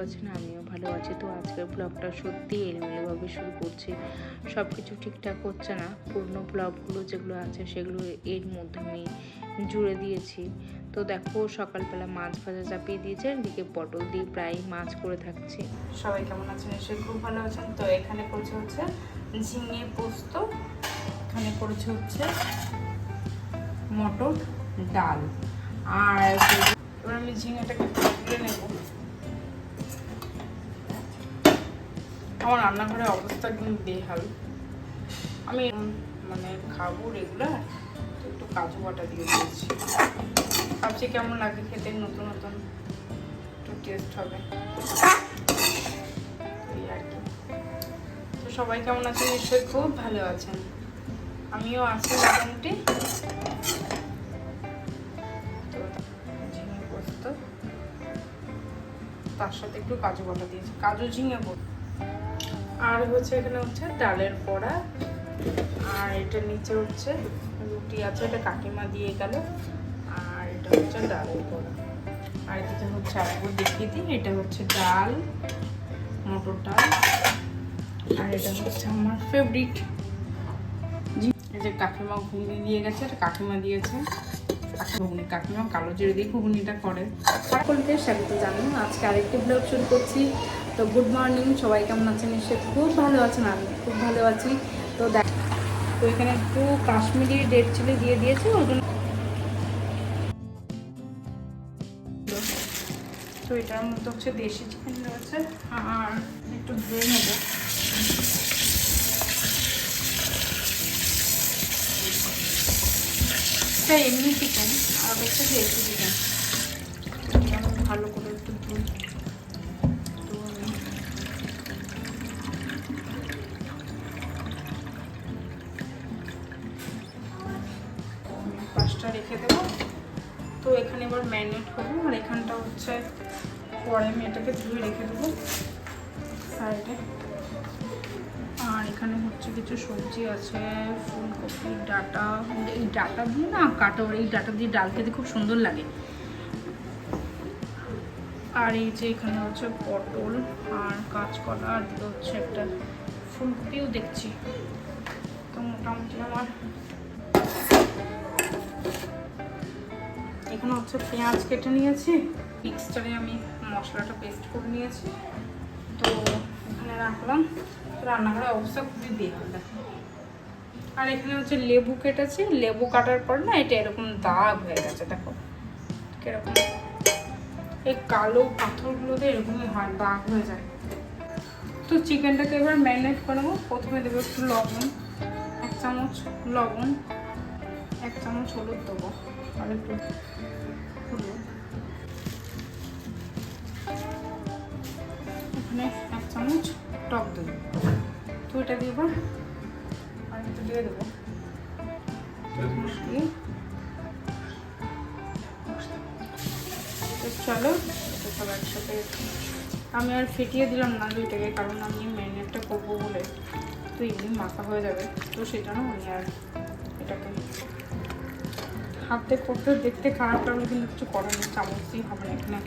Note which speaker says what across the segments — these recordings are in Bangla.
Speaker 1: আছেন, আমিও ভালো আছি। তো আজকের ব্লগটা সত্যি এলোমেলোভাবে শুরু করছি, সব কিছু ঠিকঠাক হচ্ছে না। পুরনো ব্লগগুলো যেগুলো আছে সেগুলো এর মধ্যে আমি জুড়ে দিয়েছি। তো দেখো, সকালবেলা মাছ ভাজা চাপিয়ে দিয়েছে, এদিকে পটল দিয়ে প্রায় মাছ করে থাকছি।
Speaker 2: সবাই কেমন আছেন? নিশ্চয়ই খুব ভালো আছেন। তো এখানে করছে হচ্ছে ঝিঙে পোস্ত, এখানে করছে হচ্ছে মটর ডাল। আর এবার আমি ঝিঙেটাকে তুলে নেব। আমার রান্নাঘরের অবস্থা কিন্তু বেহাল। আমি মানে খাবো রেগুলার, তো একটু কাজু বাটা দিয়ে দিয়েছি। ভাবছি কেমন লাগে খেতে, নতুন নতুন একটু টেস্ট হবে এই আর কি। তো সবাই কেমন আছেন? নিশ্চয়ই খুব ভালো আছেন, আমিও আছি মোটামুটি। তো ঝিঙে পোস্ত, তার সাথে একটু কাজু বাটা দিয়েছি, কাজু ঝিঙে পোস্ত। আর হচ্ছে এখানে হচ্ছে ডালের বড়া, আর এটা নিচে হচ্ছে রুটি আছে, এটা কাকিমা দিয়ে গেল। আর এটা হচ্ছে ডালের বড়া। আর এটা হচ্ছে আরেকবার দেখিয়ে দিই, এটা হচ্ছে ডাল, মটর ডাল। আর এটা হচ্ছে আমার ফেভারিট, এই যে কাকিমা ঘুগনি দিয়ে গেছে, এটা কাকিমা দিয়েছে। কাকিমা কালো জিরে দিয়ে ঘুগনিটা করে।
Speaker 1: সকলকে স্বাগত জানাই, আজকে আরেকটি ব্লগ শুরু করছি। তো গুড মর্নিং, সবাই কেমন আছেন? নিশ্চয়ই খুব ভালো আছেন, আমি খুব ভালো আছি। তো তো এখানে একটু কাশ্মীরি রেড চিলি দিয়ে দিয়েছি, ওই জন্য।
Speaker 2: তো এটার মধ্যে হচ্ছে দেশি চিকেন রয়েছে, আর একটু ধুয়ে নেবো। এটা এমনি চিকেন, আর হচ্ছে দেশি চিকেন। ভালো করে একটু ধুই। পাঁচটা রেখে দেবো। তো এখানে এবার ম্যারিনেট করবো, আর এখানটা হচ্ছে পরে আমি এটাকে ধুয়ে রেখে দেবো সাইডে। আর এখানে হচ্ছে কিছু সবজি আছে, ফুলকপি ডাঁটা, এই ডাঁটা দিয়ে না কাটোর, এই ডাঁটা দিয়ে ডাল খেতে খুব সুন্দর লাগে। আর এই যে এখানে হচ্ছে পটল আর কাঁচকলা, আর দিকে হচ্ছে একটা ফুলকপিও দেখছি। তো মোটামুটি আমার এখানে হচ্ছে পেঁয়াজ কেটে নিয়েছি, মিক্সচারে আমি মশলাটা পেস্ট করে নিয়েছি। তো এখানে রাখলাম। রান্নাঘরের অবস্থা খুবই বেহাল দেখো। আর এখানে হচ্ছে লেবু কেটেছি, লেবু কাটার পর না এটা এরকম দাগ হয়ে গেছে, দেখো কিরকম। এই কালো পাথরগুলোতে এরকমই হয়, দাগ হয়ে যায়। তো চিকেনটাকে এবার ম্যারিনেট করে নেবো। প্রথমে দেবো একটু লবণ, 1 চামচ লবণ, 1 চামচ হলুদ দেবো, আর একটু হলুদ, এখানে 1 চামচ টক দেবো। তো এটা দিব, আর একটু দিয়ে দেবো। চলো এটা সব একসাথে আমি আর ফেটিয়ে দিলাম না দুইটাকে, কারণ আমি ম্যারিনেটটা করবো বলে তো এমনি মাখা হয়ে যাবে। তো সেই জন্য আমি আর এটাকে হাতে করতে দেখতে খারাপ লাগলে কিন্তু কিছু করার নেই, চামচ দিয়ে হবে না। এখানে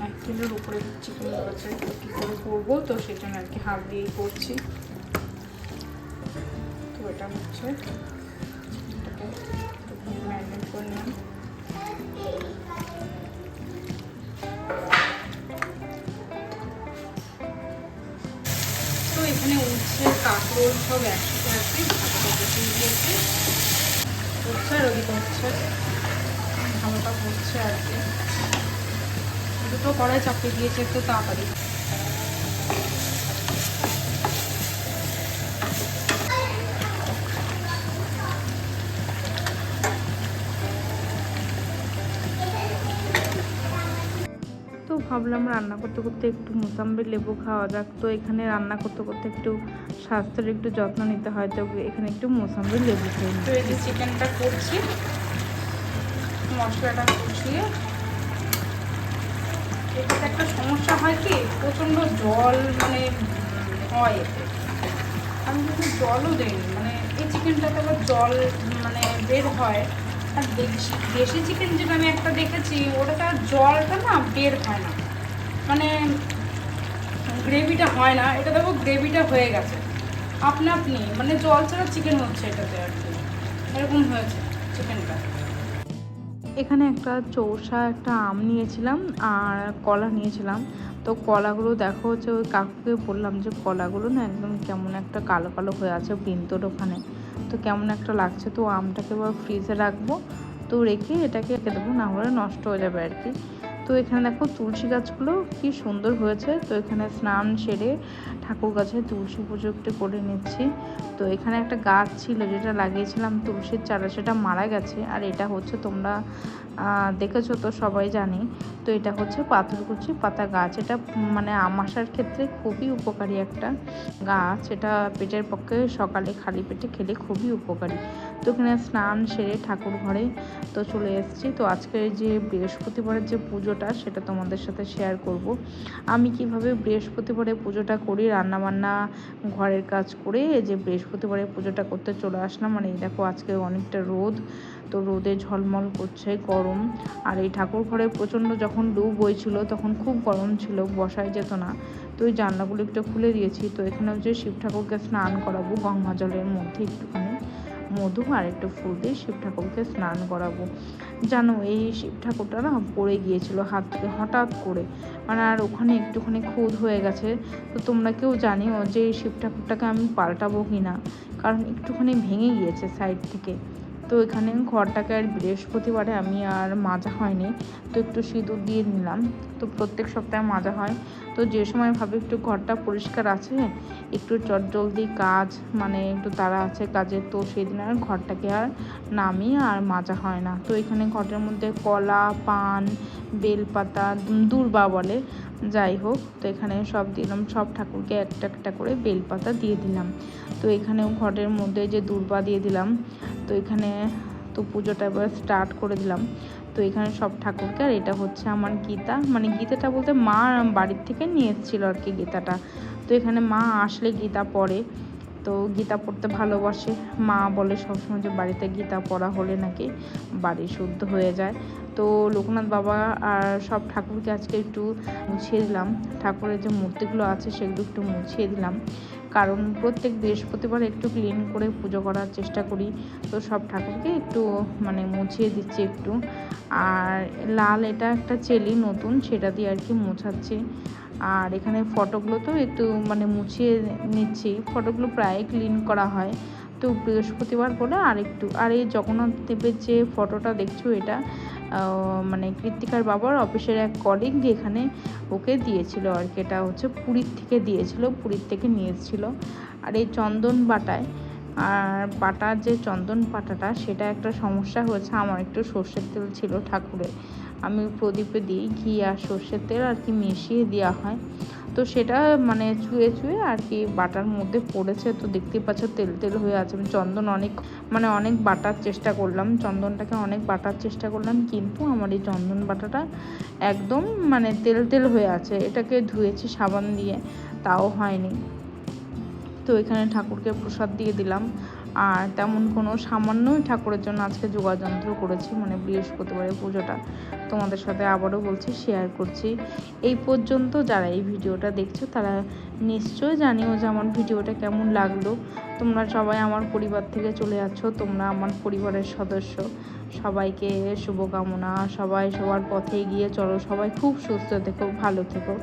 Speaker 2: 1 কিলোর উপরে চিকেন রয়েছে, কী করে করবো, তো সেই জন্য আর কি হাত দিয়েই করছি। তো এটা হচ্ছে এটাকে ম্যারিনেট করে নিলাম। তো এখানে উচ্ছে কাঁকড় সব একসাথে আছে, দিয়েছি হচ্ছে, আর ওদিকে হচ্ছে ভালোটা হচ্ছে আর কি। দুটো কড়াই চাপিয়ে দিয়েছে একটু তাড়াতাড়ি।
Speaker 1: তো ভাবলাম রান্না করতে করতে একটু মোসাম্বি লেবু খাওয়া যাক। তো এখানে রান্না করতে করতে একটু স্বাস্থ্যের একটু যত্ন নিতে হয়, তো এখানে একটু মোসাম্বি লেবু খেয়ে নিই।
Speaker 2: তো এই যে চিকেনটা করছি, মশলাটা কষিয়ে। এটাতে একটা সমস্যা হয় কি, প্রচণ্ড জল মানে হয় এতে। আমি কিন্তু জলও দিইনি, মানে এই চিকেনটাতে আবার জল মানে বের হয়। আর দেশি চিকেন যেটা আমি একটা দেখেছি, ওটাতে আর জলটা না বের হয় না, মানে গ্রেভিটা হয় না, এটা দেখো গ্রেভিটা হয়ে গেছে আপনা আপনি, মানে জল ছাড়া চিকেন হচ্ছে এটাতে আর কি, এরকম হয়েছে চিকেনটা।
Speaker 1: এখানে একটা চৌষা একটা আম নিয়েছিলাম আর কলা নিয়েছিলাম। তো কলাগুলো দেখো হচ্ছে ওই কাকুকে বললাম যে কলাগুলো না একদম কেমন একটা কালো কালো হয়ে আছে বৃন্তর ওখানে, তো কেমন একটা লাগছে। তো আমটাকে এবার ফ্রিজে রাখবো, তো রেখে এটাকে রেখে দেবো, না হলে নষ্ট হয়ে যাবে আর কি। তো এখানে দেখো তুলসী গাছগুলো কি সুন্দর হয়েছে। তো এখানে স্নান সেরে ঠাকুর গাছে তুলসী পুজো একটু করে নিচ্ছি। তো এখানে একটা গাছ ছিল যেটা লাগিয়েছিলাম তুলসীর চারা, সেটা মারা গেছে। আর এটা হচ্ছে তোমরা দেখেছো তো সবাই জানি, তো এটা হচ্ছে পাথরকুচি পাতা গাছ। এটা মানে আমাশার ক্ষেত্রে খুবই উপকারী একটা গাছ, এটা পেটের পক্ষে সকালে খালি পেটে খেলে খুবই উপকারী। তো এখানে স্নান সেরে ঠাকুর ঘরে তো চলে এসেছি। তো আজকে যে বৃহস্পতিবারের যে পুজোটা সেটা তোমাদের সাথে শেয়ার করব। আমি কিভাবে বৃহস্পতিবারে পুজোটা করি, রান্নাবান্না ঘরের কাজ করে যে বৃহস্পতিবারে পুজোটা করতে চলে আসলাম। মানে এই দেখো আজকে অনেকটা রোদ, তো রোদে ঝলমল করছে, গরম। আর এই ঠাকুর ঘরে প্রচণ্ড যখন লু বইছিল তখন খুব গরম ছিল, বসাই যেত না। তো ওই জানলাগুলো একটু খুলে দিয়েছি। তো এখানে হচ্ছে শিব ঠাকুরকে স্নান করাবো, গঙ্গা জলের মধ্যে একটুখানি মধু আর একটু ফুল দিয়ে শিব ঠাকুরকে স্নান করাবো। জানো এই শিব ঠাকুরটা না পড়ে গিয়েছিল হাত থেকে হঠাৎ করে, মানে আর ওখানে একটুখানি খুদ হয়ে গেছে। তো তোমরা কেউ জানিও যে এই শিব ঠাকুরটাকে আমি পাল্টাবো কি না, কারণ একটুখানি ভেঙে গিয়েছে সাইড থেকে। তো এখানে ঘরটাকে আর বৃহস্পতিবারে আমি আর মাজা হয়নি, তো একটু সিঁদুর দিয়ে নিলাম। তো প্রত্যেক সপ্তাহে মাজা হয়, তো যে সময় ভাবে একটু ঘরটা পরিষ্কার আছে, একটু চটজলদি কাজ, মানে একটু তাড়া আছে কাজের, তো সেদিন আর ঘরটাকে আর নামিয়ে আর মাজা হয় না। তো এখানে ঘরের মধ্যে কলা, পান, বেলপাতা, দূর্বা বলে, যাই হোক, তো এখানে সব দিলাম, সব ঠাকুরকে একটা একটা করে বেলপাতা দিয়ে দিলাম। তো এখানেও ঘরের মধ্যে যে দূর্বা দিয়ে দিলাম। তো এখানে তো পুজোটা এবার স্টার্ট করে দিলাম। তো এখানে সব ঠাকুরকে, আর এটা হচ্ছে আমার গীতা, মানে গীতাটা বলতে মা বাড়ির থেকে নিয়ে এসেছিলো আর কি গীতাটা। তো এখানে মা আসলে গীতা পড়ে, তো গীতা পড়তে ভালোবাসে। মা বলে সবসময় যে বাড়িতে গীতা পড়া হলে নাকি বাড়ি শুদ্ধ হয়ে যায়। তো লোকনাথ বাবা আর সব ঠাকুরকে আজকে একটু মুছিয়ে দিলাম, ঠাকুরের যে মূর্তিগুলো আছে সেগুলো একটু মুছিয়ে দিলাম, কারণ প্রত্যেক বৃহস্পতিবার একটু ক্লিন করে পুজো করার চেষ্টা করি। তো সব ঠাকুরকে একটু মানে মুছিয়ে দিচ্ছি একটু। আর লাল এটা একটা চেলি নতুন, সেটা দিয়ে আর কি মোছাচ্ছি। আর এখানে ফটোগুলোতেও একটু মানে মুছিয়ে নিচ্ছি, ফটোগুলো প্রায় ক্লিন করা হয়। তো বৃহস্পতিবার বলে আর একটু, আর এই জগন্নাথ দেবের যে ফটোটা দেখছো এটা মানে কৃত্তিকার বাবার অফিসের এক কলিগ এখানে ওকে দিয়েছিল আর কি, এটা হচ্ছে পুরীর থেকে দিয়েছিল, পুরীর থেকে নিয়ে এসেছিল। আর এই চন্দন বাটায়, আর বাটার যে চন্দন বাটাটা সেটা একটা সমস্যা হয়েছে, আমার একটু সর্ষের তেল ছিল ঠাকুরের, আমি প্রদীপে দিই ঘি আর সর্ষের তেল আর কি মিশিয়ে দেওয়া হয়। তো সেটা মানে চুয়ে চুয়ে আর কি বাটার মধ্যে পড়েছে, তো দেখতেই পাচ্ছ তেল তেল হয়ে আছে। আমি চন্দন অনেক বাটার চেষ্টা করলাম, চন্দনটাকে অনেক বাটার চেষ্টা করলাম, কিন্তু আমার এই চন্দন বাটাটা একদম মানে তেল তেল হয়ে আছে। এটাকে ধুয়েছি সাবান দিয়ে, তাও হয়নি। তো এখানে ঠাকুরকে প্রসাদ দিয়ে দিলাম। আর তেমন কোনো সামান্যই ঠাকুরের জন্য আজকে যোগাযন্ত্র করেছি, মানে বৃহস্পতিবারের পুজোটা তোমাদের সাথে আবারও বলছি শেয়ার করছি। এই পর্যন্ত যারা এই ভিডিওটা দেখছো তারা নিশ্চয়ই জানিও যে আমার ভিডিওটা কেমন লাগলো। তোমরা সবাই আমার পরিবার থেকে চলে যাচ্ছ, তোমরা আমার পরিবারের সদস্য, সবাইকে শুভকামনা। সবাই সবার পথে এগিয়ে চলো, সবাই খুব সুস্থ থেকো, ভালো থেকো,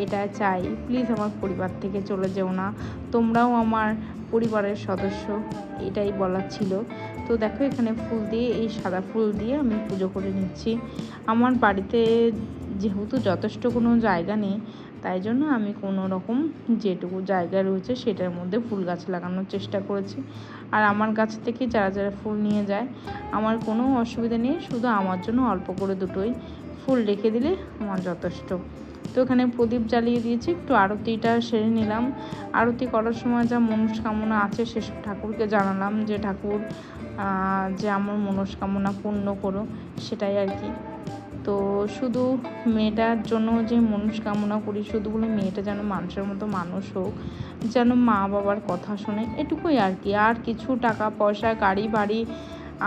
Speaker 1: এটা চাই। প্লিজ আমার পরিবার থেকে চলে যেও না, তোমরাও আমার পরিবারের সদস্য, এটাই বলার ছিল। তো দেখো এখানে ফুল দিয়ে, এই সাদা ফুল দিয়ে আমি পুজো করে নিচ্ছি। আমার বাড়িতে যেহেতু যথেষ্ট কোনো জায়গা নেই, তাই জন্য আমি কোনো রকম যেটুকু জায়গা রয়েছে সেটার মধ্যে ফুল গাছ লাগানোর চেষ্টা করেছি। আর আমার গাছ থেকে যারা যারা ফুল নিয়ে যায় আমার কোনো অসুবিধা নেই, শুধু আমার জন্য অল্প করে দুটোই ফুল রেখে দিলে আমার যথেষ্ট। তো এখানে প্রদীপ জ্বালিয়ে দিয়েছি, একটু আরতিটা সেরে নিলাম। আরতি করার সময় যা মনস্কামনা আছে সেসব ঠাকুরকে জানালাম যে ঠাকুর যে আমার মনস্কামনা পূর্ণ করো, সেটাই আর কি। তো শুধু মেয়েটার জন্য যে মনস্কামনা করি, শুধু বলে মেয়েটা যেন মানুষের মতো মানুষ হোক, যেন মা বাবার কথা শোনে, এটুকুই আর কি। আর কিছু টাকা পয়সা গাড়ি বাড়ি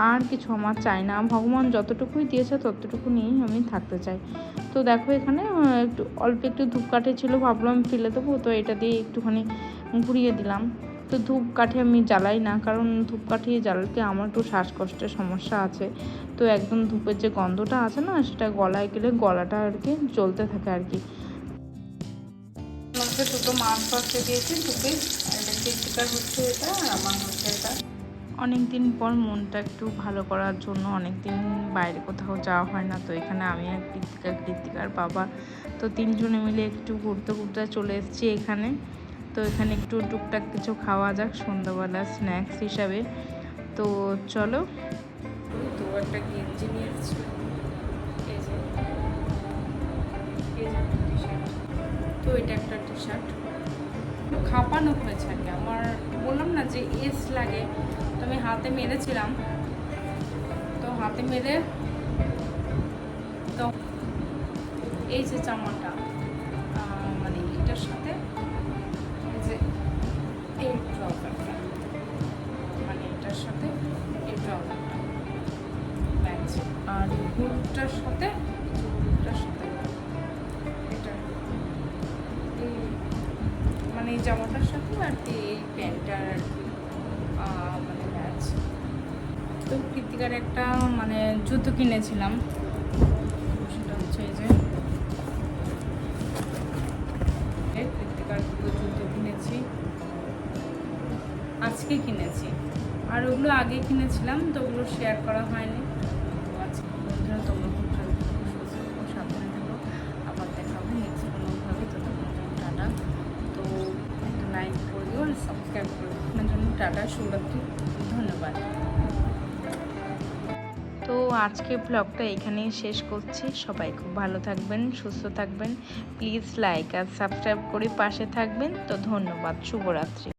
Speaker 1: আর কিছু আমার চাই না, ভগবান যতটুকুই দিয়েছে ততটুকু নিয়েই আমি থাকতে চাই। তো দেখো এখানে একটু অল্প একটু ধূপকাঠি ছিল, ভাবলাম ফেলে দেবো, তো এটা দিয়ে একটুখানি ঘুরিয়ে দিলাম। তো ধূপকাঠি আমি জ্বালাই না, কারণ ধূপকাঠি জ্বালাতে আমার একটু শ্বাসকষ্টের সমস্যা আছে। তো একদম ধূপের যে গন্ধটা আছে না, সেটা গলায় গেলে গলাটা আর কি জ্বলতে থাকে আর কি।
Speaker 2: আমাকে দুটো মাছ ভাজতে দিয়েছি ধূপে, এটা কৃত্তিকার হচ্ছে এটা, আর আমার হচ্ছে এটা।
Speaker 1: অনেক দিন পর মনটা একটু ভালো করার জন্য অনেক দিন বাইরে কোথাও যাওয়া হয় না, তো এখানে আমি আর কৃত্তিকার বাবা, তো তিনজনে মিলে একটু ঘুরতে ঘুরতে চলে এসেছি এখানে। তো এখানে একটু টুকটাক কিছু খাওয়া যাক সন্ধ্যাবেলা স্ন্যাক্স হিসাবে। তো চলো।
Speaker 2: তো একটা গেঞ্জি নিয়ে এসেছি, এই যে টি শার্ট, তো এটা একটা টি শার্ট খাপানো হয়েছে আর কি। আমার বললাম না যে এস লাগে, তো আমি হাতে মেরেছিলাম, তো হাতে মেরে তো এই যে জামাটা মানে এটার সাথে এই যে এই ট্রাউজারটা, মানে এটার সাথে এই ট্রাউজারটা ম্যাচ, আর হুডটার সাথে এটা এই মানে এই জামাটার সাথে আর কি এই প্যান্টটার আর কি মানে ম্যাচ। তো কৃত্তিকার একটা মানে জুতো কিনেছিলাম, সেটা হচ্ছে এই যে কৃত্তিকার দুটো জুতো কিনেছি, আজকে কিনেছি, আর ওগুলো আগে কিনেছিলাম, তো ওগুলো শেয়ার করা হয়নি। তো আজকে বন্ধুরা তোমরা খুব সাবধানে থাকো, আবার দেখা হবে নেক্সট কোনোভাবে। তো টাটা, তো লাইক করে দিও আর সাবস্ক্রাইব করে দিও, আপনার জন্য টাটা, শুভরাত্রি, ধন্যবাদ।
Speaker 1: তো আজকে ব্লগটা এখানেই শেষ করছি। সবাই খুব ভালো থাকবেন, সুস্থ থাকবেন, প্লিজ লাইক আর সাবস্ক্রাইব করে পাশে থাকবেন। তো ধন্যবাদ, শুভরাত্রি।